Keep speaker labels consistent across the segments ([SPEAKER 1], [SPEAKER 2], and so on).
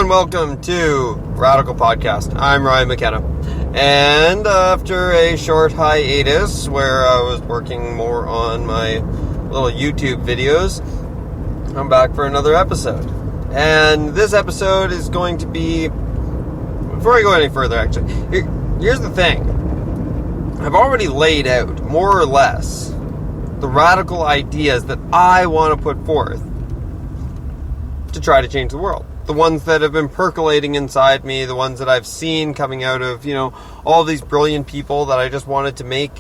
[SPEAKER 1] and welcome to Radical Podcast. I'm Ryan McKenna, and after a short hiatus where I was working more on my little YouTube videos, I'm back for another episode. And this episode is going to be, before I go any further actually, here's the thing. I've already laid out, more or less, the radical ideas that I want to put forth to try to change the world. The ones that have been percolating inside me, the ones that I've seen coming out of, all these brilliant people that I just wanted to make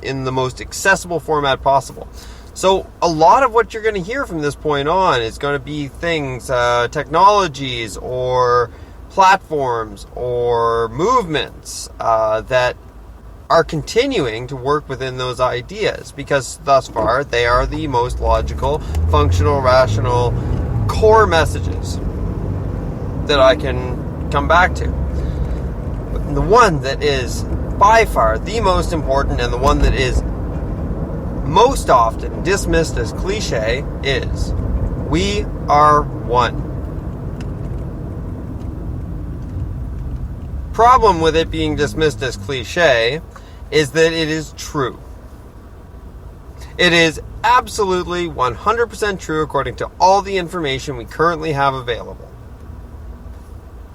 [SPEAKER 1] in the most accessible format possible. So a lot of what you're going to hear from this point on is going to be things, technologies or platforms or movements that are continuing to work within those ideas, because thus far they are the most logical, functional, rational, core messages that I can come back to. But the one that is by far the most important and the one that is most often dismissed as cliche is, we are one. Problem with it being dismissed as cliche is that it is true. It is absolutely 100% true according to all the information we currently have available.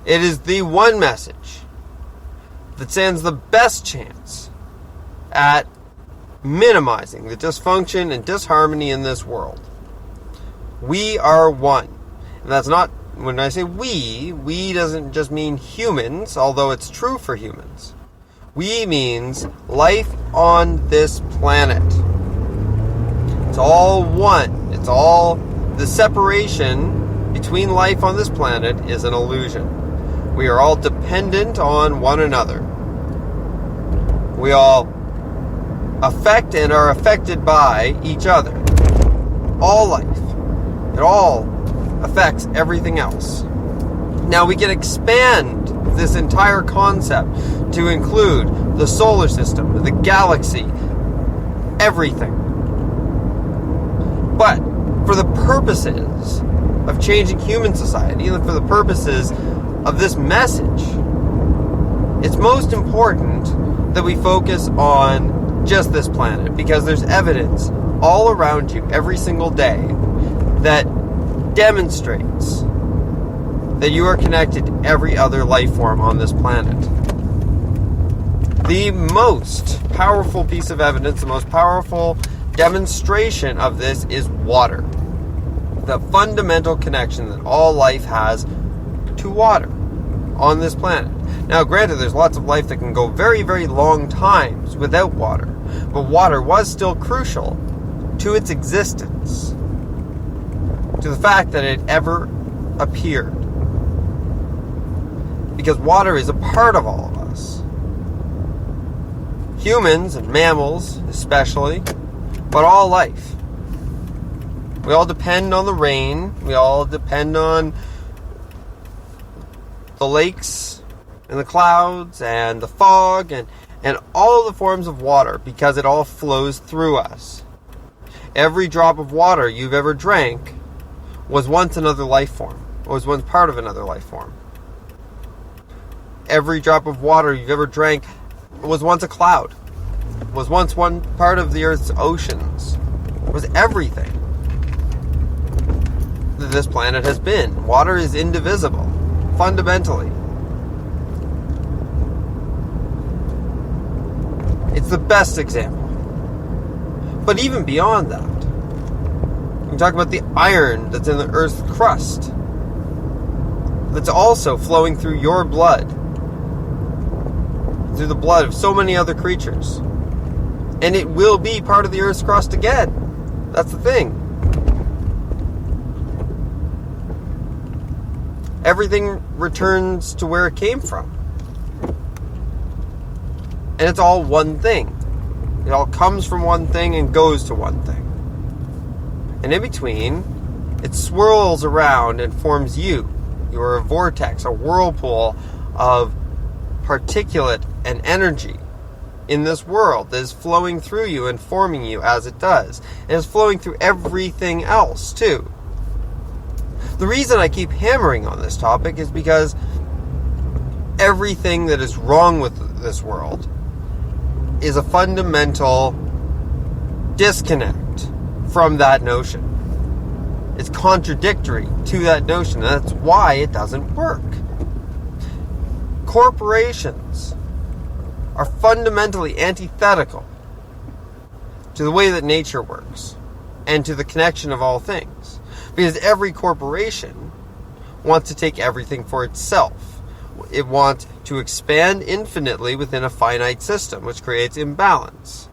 [SPEAKER 1] It is the one message that stands the best chance at minimizing the dysfunction and disharmony in this world. We are one. And that's not, when I say we doesn't just mean humans, although it's true for humans. We means life on this planet. It's all one. It's all, the separation between life on this planet is an illusion. We are all dependent on one another. We all affect and are affected by each other. All life. It all affects everything else. Now we can expand this entire concept to include the solar system, the galaxy, everything. But for the purposes of changing human society, and for the purposes of this message, it's most important that we focus on just this planet, because there's evidence all around you every single day that demonstrates that you are connected to every other life form on this planet. The most powerful piece of evidence, the most powerful demonstration of this is water. The fundamental connection that all life has to water on this planet. Now, granted, there's lots of life that can go very, very long times without water, but water was still crucial to its existence, to the fact that it ever appeared. Because water is a part of all of us. Humans and mammals especially, but all life. We all depend on the rain. We all depend on the lakes and the clouds and the fog and all the forms of water, because it all flows through us. Every drop of water you've ever drank was once another life form, was once part of another life form. Every drop of water you've ever drank was once a cloud, was once one part of the Earth's oceans, was everything that this planet has been. Water is indivisible, fundamentally. It's the best example. But even beyond that, we can talk about the iron that's in the Earth's crust, that's also flowing through your blood, through the blood of so many other creatures. And it will be part of the Earth's crust again. That's the thing. Everything returns to where it came from. And it's all one thing. It all comes from one thing and goes to one thing. And in between, it swirls around and forms you. You are a vortex, a whirlpool of particulate and energy in this world that is flowing through you and forming you as it does. And it's flowing through everything else, too. The reason I keep hammering on this topic is because everything that is wrong with this world is a fundamental disconnect from that notion. It's contradictory to that notion, and that's why it doesn't work. Corporations are fundamentally antithetical to the way that nature works and to the connection of all things. Because every corporation wants to take everything for itself. It wants to expand infinitely within a finite system, which creates imbalance.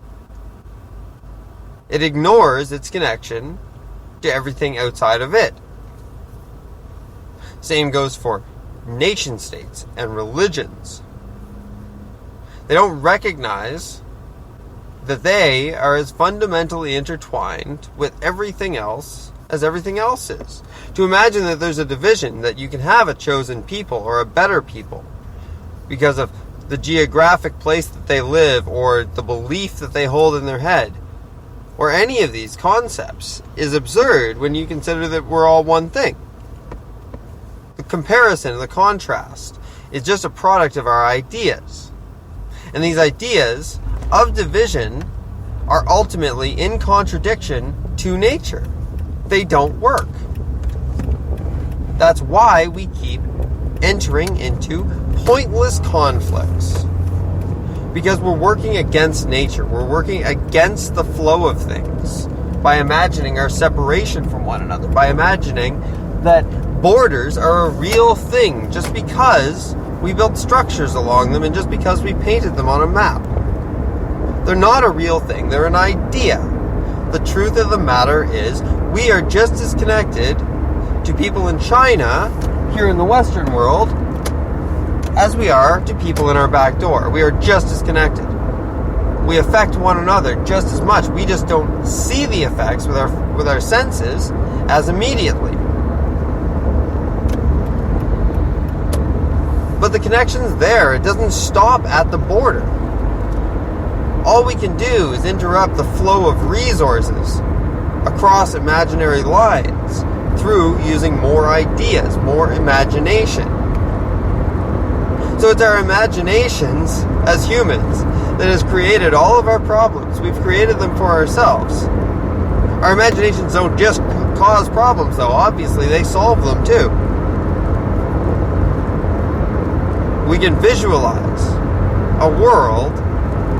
[SPEAKER 1] It ignores its connection to everything outside of it. Same goes for nation states and religions. They don't recognize that they are as fundamentally intertwined with everything else as everything else is. To imagine that there's a division, that you can have a chosen people or a better people because of the geographic place that they live or the belief that they hold in their head, or any of these concepts, is absurd when you consider that we're all one thing. The comparison, the contrast, is just a product of our ideas. And these ideas of division are ultimately in contradiction to nature. They don't work. That's why we keep entering into pointless conflicts. Because we're working against nature. We're working against the flow of things by imagining our separation from one another, by imagining that borders are a real thing just because we built structures along them and just because we painted them on a map. They're not a real thing. They're an idea. The truth of the matter is we are just as connected to people in China, here in the Western world, as we are to people in our back door. We are just as connected. We affect one another just as much. We just don't see the effects with our senses as immediately. But the connection's there. It doesn't stop at the border. All we can do is interrupt the flow of resources across imaginary lines through using more ideas, more imagination. So it's our imaginations as humans that has created all of our problems. We've created them for ourselves. Our imaginations don't just cause problems, though. Obviously, they solve them too. We can visualize a world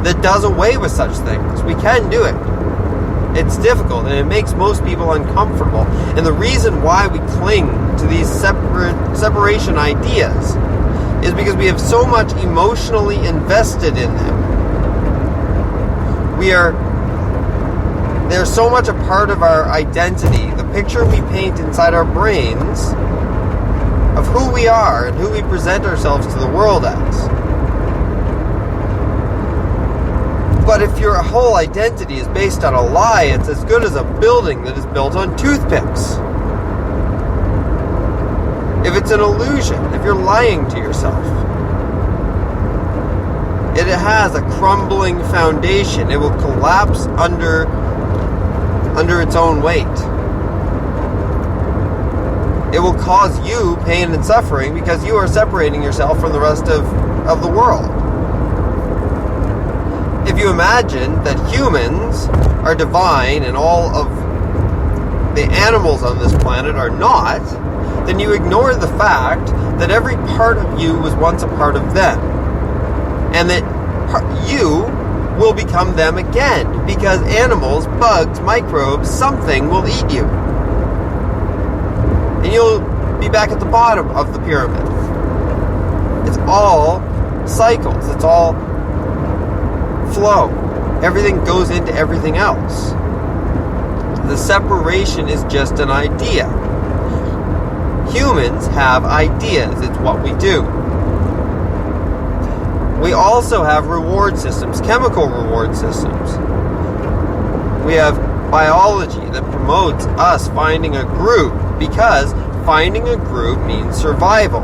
[SPEAKER 1] that does away with such things. We can do it. It's difficult, and it makes most people uncomfortable. And the reason why we cling to these separation ideas is because we have so much emotionally invested in them. They're so much a part of our identity. The picture we paint inside our brains of who we are and who we present ourselves to the world as. But if your whole identity is based on a lie, it's as good as a building that is built on toothpicks. If it's an illusion, if you're lying to yourself, it has a crumbling foundation. It will collapse under its own weight. It will cause you pain and suffering because you are separating yourself from the rest of the world. If you imagine that humans are divine and all of the animals on this planet are not, then you ignore the fact that every part of you was once a part of them. And that you will become them again. Because animals, bugs, microbes, something will eat you. And you'll be back at the bottom of the pyramid. It's all cycles. It's all flow. Everything goes into everything else. The separation is just an idea. Humans have ideas. It's what we do. We also have reward systems, chemical reward systems. We have biology that promotes us finding a group, because finding a group means survival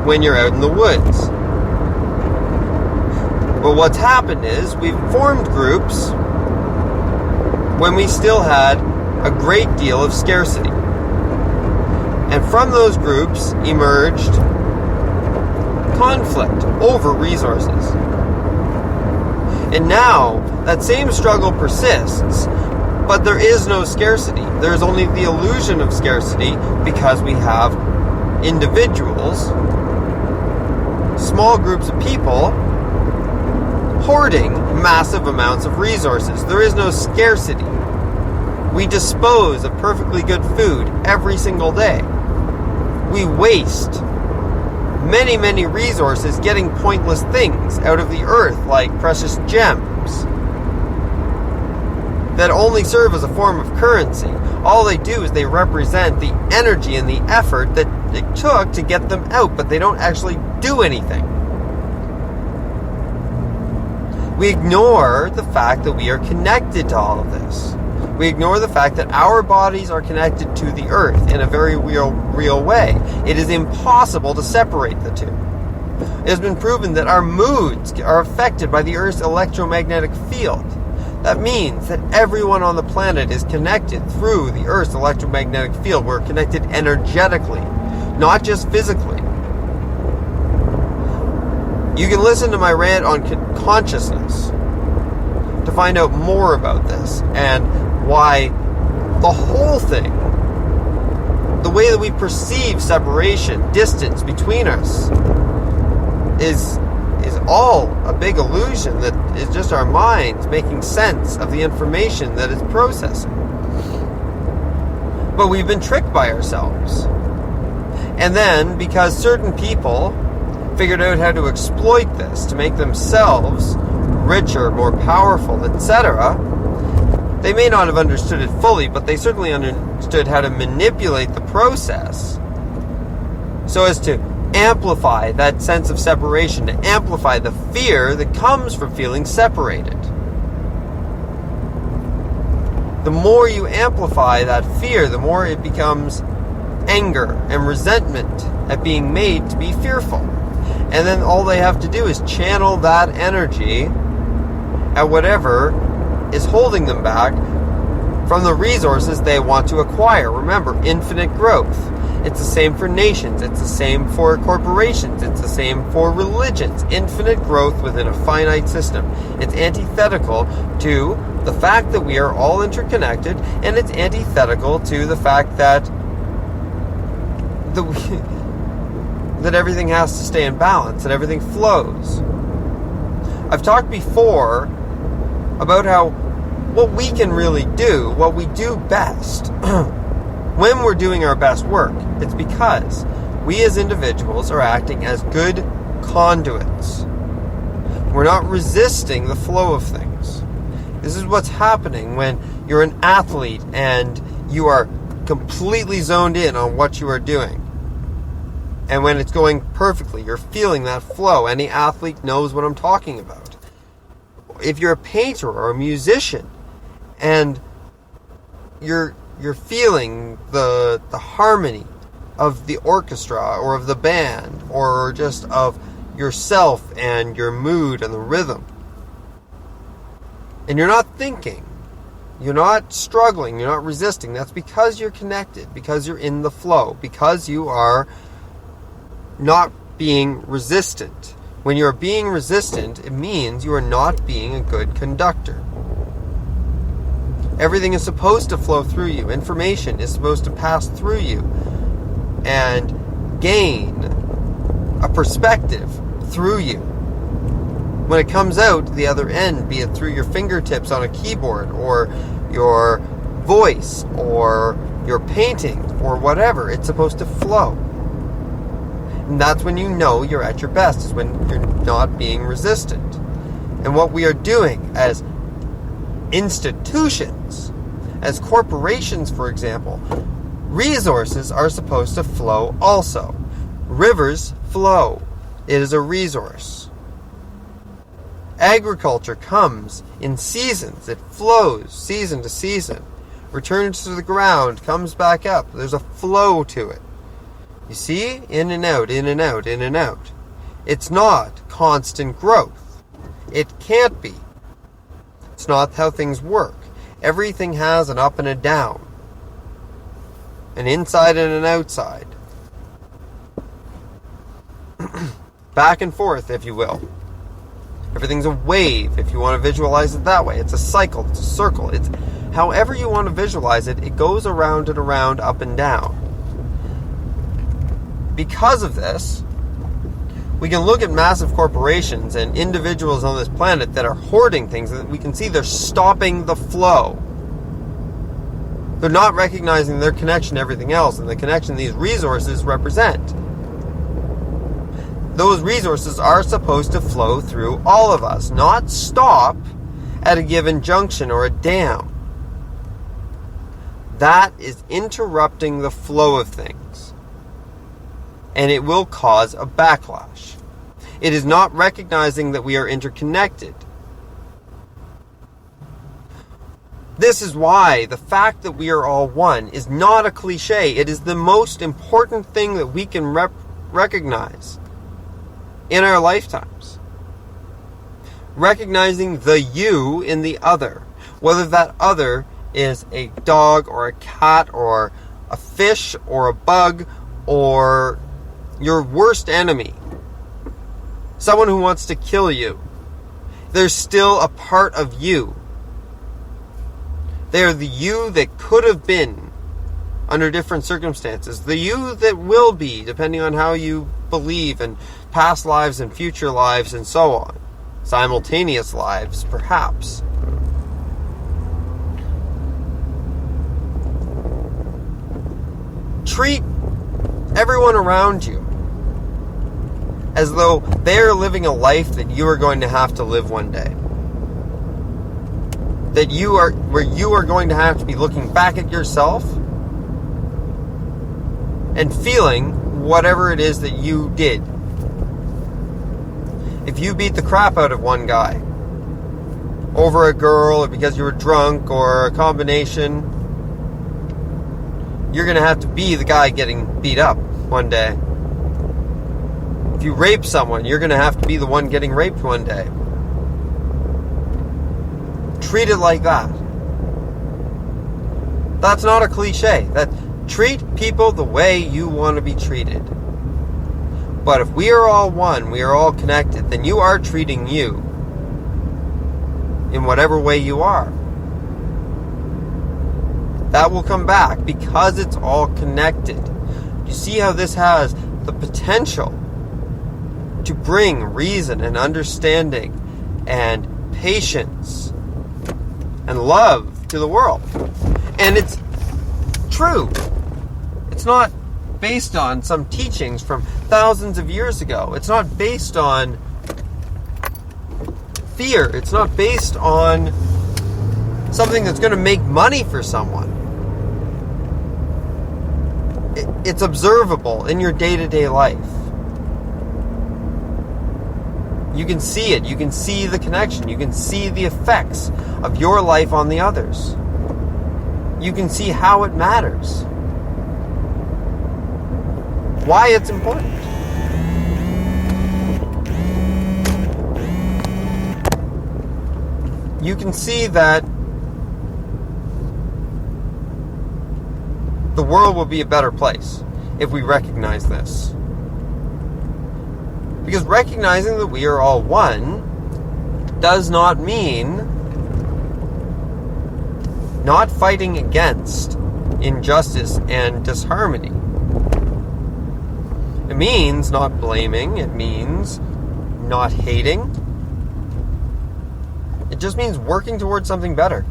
[SPEAKER 1] when you're out in the woods. But what's happened is we've formed groups when we still had a great deal of scarcity. And from those groups emerged conflict over resources. And now, that same struggle persists, but there is no scarcity. There is only the illusion of scarcity because we have individuals, small groups of people, hoarding massive amounts of resources. There is no scarcity. We dispose of perfectly good food every single day. We waste many, many resources getting pointless things out of the earth, like precious gems that only serve as a form of currency. All they do is they represent the energy and the effort that it took to get them out, but they don't actually do anything. We ignore the fact that we are connected to all of this. We ignore the fact that our bodies are connected to the earth in a very real way. It is impossible to separate the two. It has been proven that our moods are affected by the earth's electromagnetic field. That means that everyone on the planet is connected through the earth's electromagnetic field. We're connected energetically, not just physically. You can listen to my rant on consciousness to find out more about this and why the whole thing, the way that we perceive separation, distance between us, is all a big illusion that is just our minds making sense of the information that it's processing. But we've been tricked by ourselves. And then, because certain people figured out how to exploit this to make themselves richer, more powerful, etc., they may not have understood it fully, but they certainly understood how to manipulate the process so as to amplify that sense of separation, to amplify the fear that comes from feeling separated. The more you amplify that fear, the more it becomes anger and resentment at being made to be fearful. And then all they have to do is channel that energy at whatever is holding them back from the resources they want to acquire. Remember, infinite growth. It's the same for nations. It's the same for corporations. It's the same for religions. Infinite growth within a finite system. It's antithetical to the fact that we are all interconnected, and it's antithetical to the fact that that everything has to stay in balance, that everything flows. I've talked before about how what we can really do, what we do best, when we're doing our best work, it's because we as individuals are acting as good conduits. We're not resisting the flow of things. This is what's happening when you're an athlete and you are completely zoned in on what you are doing. And when it's going perfectly, you're feeling that flow. Any athlete knows what I'm talking about. If you're a painter or a musician and you're feeling the harmony of the orchestra or of the band or just of yourself and your mood and the rhythm, and you're not thinking, you're not struggling, you're not resisting, that's because you're connected, because you're in the flow, because you are not being resistant. When you're being resistant, it means you are not being a good conductor. Everything is supposed to flow through you. Information is supposed to pass through you and gain a perspective through you. When it comes out the other end, be it through your fingertips on a keyboard or your voice or your painting or whatever, it's supposed to flow. And that's when you know you're at your best, is when you're not being resistant. And what we are doing as institutions, as corporations, for example, resources are supposed to flow also. Rivers flow. It is a resource. Agriculture comes in seasons. It flows season to season. Returns to the ground, comes back up. There's a flow to it. You see? In and out, in and out, in and out. It's not constant growth. It can't be. It's not how things work. Everything has an up and a down. an inside and an outside. Back and forth, if you will. Everything's a wave, if you want to visualize it that way. It's a cycle, it's a circle. It's however you want to visualize it, it goes around and around, up and down. Because of this, we can look at massive corporations and individuals on this planet that are hoarding things, and we can see they're stopping the flow. They're not recognizing their connection to everything else and the connection these resources represent. Those resources are supposed to flow through all of us, not stop at a given junction or a dam. That is interrupting the flow of things, and it will cause a backlash. It is not recognizing that we are interconnected. This is why the fact that we are all one is not a cliche. It is the most important thing that we can recognize in our lifetimes. Recognizing the you in the other. Whether that other is a dog or a cat or a fish or a bug or your worst enemy. Someone who wants to kill you. They're still a part of you. They are the you that could have been under different circumstances. The you that will be, depending on how you believe in past lives and future lives and so on. Simultaneous lives, perhaps. Treat everyone around you as though they're living a life that you are going to have to live one day. That you are, where you are going to have to be looking back at yourself and feeling whatever it is that you did. If you beat the crap out of one guy over a girl or because you were drunk or a combination, you're going to have to be the guy getting beat up one day. If you rape someone, you're going to have to be the one getting raped one day. Treat it like that. That's not a cliche. Treat people the way you want to be treated. But if we are all one, we are all connected, then you are treating you in whatever way you are. That will come back because it's all connected. You see how this has the potential to bring reason and understanding and patience and love to the world. And it's true. It's not based on some teachings from thousands of years ago. It's not based on fear. It's not based on something that's going to make money for someone. It's observable in your day-to-day life. You can see it. You can see the connection. You can see the effects of your life on the others. You can see how it matters. Why it's important. You can see that the world will be a better place if we recognize this. Because recognizing that we are all one does not mean not fighting against injustice and disharmony. It means not blaming. It means not hating. It just means working towards something better.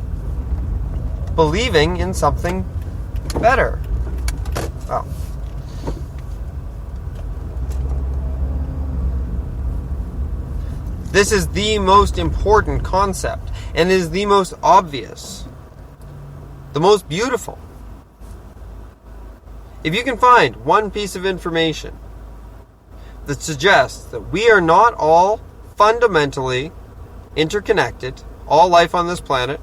[SPEAKER 1] Believing in something better. Wow. This is the most important concept, and is the most obvious, the most beautiful. If you can find one piece of information that suggests that we are not all fundamentally interconnected, all life on this planet,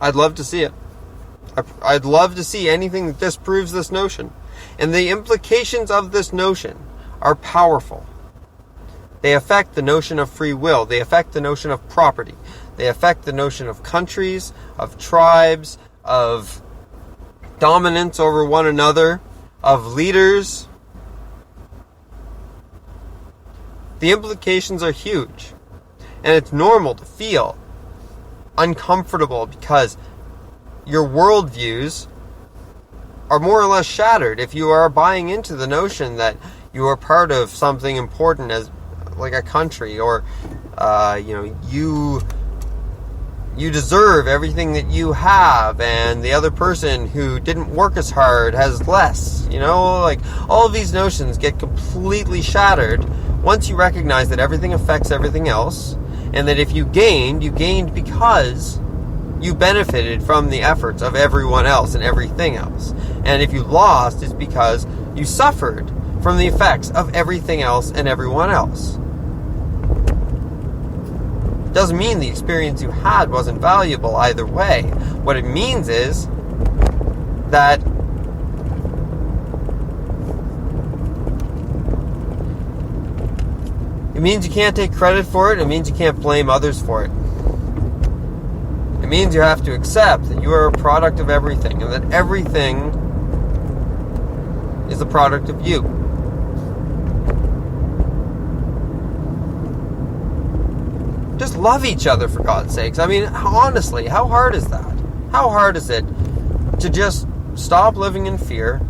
[SPEAKER 1] I'd love to see it. I'd love to see anything that disproves this notion. And the implications of this notion are powerful. They affect the notion of free will. They affect the notion of property. They affect the notion of countries, of tribes, of dominance over one another, of leaders, the implications are huge. And it's normal to feel uncomfortable because your worldviews are more or less shattered if you are buying into the notion that you are part of something important as like a country, or you deserve everything that you have, and the other person who didn't work as hard has less. Like all of these notions get completely shattered once you recognize that everything affects everything else, and that if you gained because you benefited from the efforts of everyone else and everything else. And if you lost, it's because you suffered from the effects of everything else and everyone else. Doesn't mean the experience you had wasn't valuable either way. What it means is that it means you can't take credit for it. It means you can't blame others for it. It means you have to accept that you are a product of everything, and that everything is a product of you. Just love each other, for God's sakes. I mean, honestly, how hard is that? How hard is it to just stop living in fear,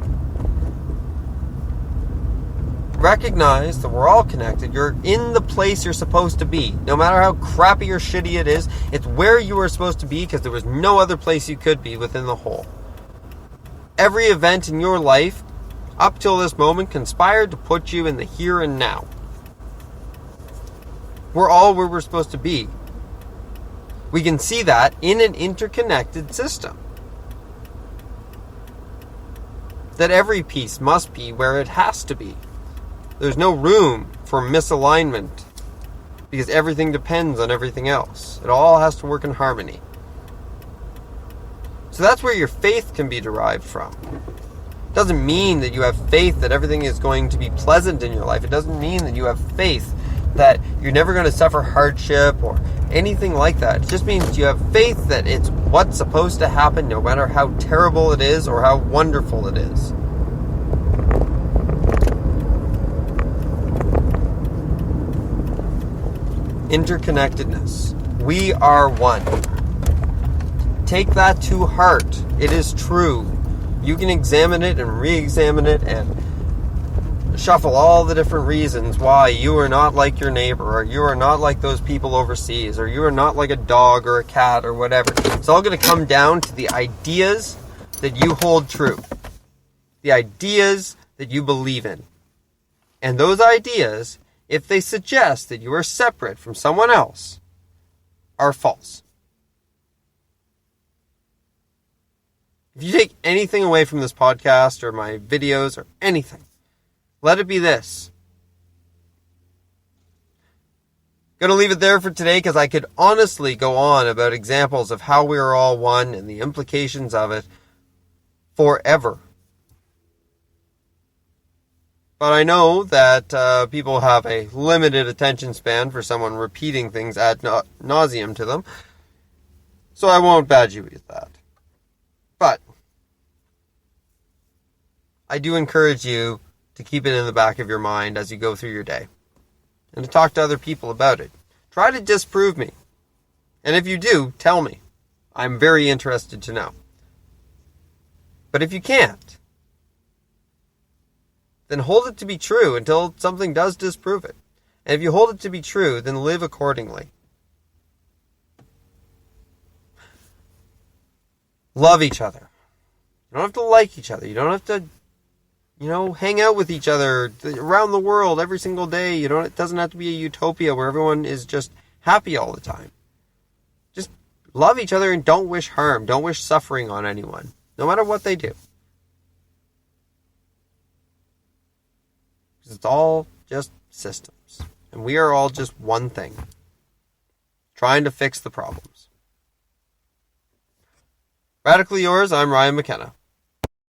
[SPEAKER 1] recognize that we're all connected, you're in the place you're supposed to be. No matter how crappy or shitty it is, it's where you were supposed to be because there was no other place you could be within the whole. Every event in your life, up till this moment, conspired to put you in the here and now. We're all where we're supposed to be. We can see that in an interconnected system. That every piece must be where it has to be. There's no room for misalignment because everything depends on everything else. It all has to work in harmony. So that's where your faith can be derived from. It doesn't mean that you have faith that everything is going to be pleasant in your life. It doesn't mean that you have faith that you're never going to suffer hardship or anything like that. It just means you have faith that it's what's supposed to happen no matter how terrible it is or how wonderful it is. Interconnectedness. We are one. Take that to heart. It is true. You can examine it and re-examine it and shuffle all the different reasons why you are not like your neighbor, or you are not like those people overseas, or you are not like a dog or a cat or whatever. It's all going to come down to the ideas that you hold true. The ideas that you believe in. And those ideas, if they suggest that you are separate from someone else, are false. If you take anything away from this podcast or my videos or anything, let it be this. Going to leave it there for today because I could honestly go on about examples of how we are all one and the implications of it forever. But I know that people have a limited attention span for someone repeating things ad nauseum to them. So I won't badge you with that. But I do encourage you to keep it in the back of your mind as you go through your day. And to talk to other people about it. Try to disprove me. And if you do, tell me. I'm very interested to know. But if you can't, then hold it to be true until something does disprove it. And if you hold it to be true, then live accordingly. Love each other. You don't have to like each other. You don't have to, hang out with each other around the world every single day. It doesn't have to be a utopia where everyone is just happy all the time. Just love each other and don't wish harm. Don't wish suffering on anyone, no matter what they do. It's all just systems. And we are all just one thing. Trying to fix the problems. Radically yours, I'm Ryan McKenna.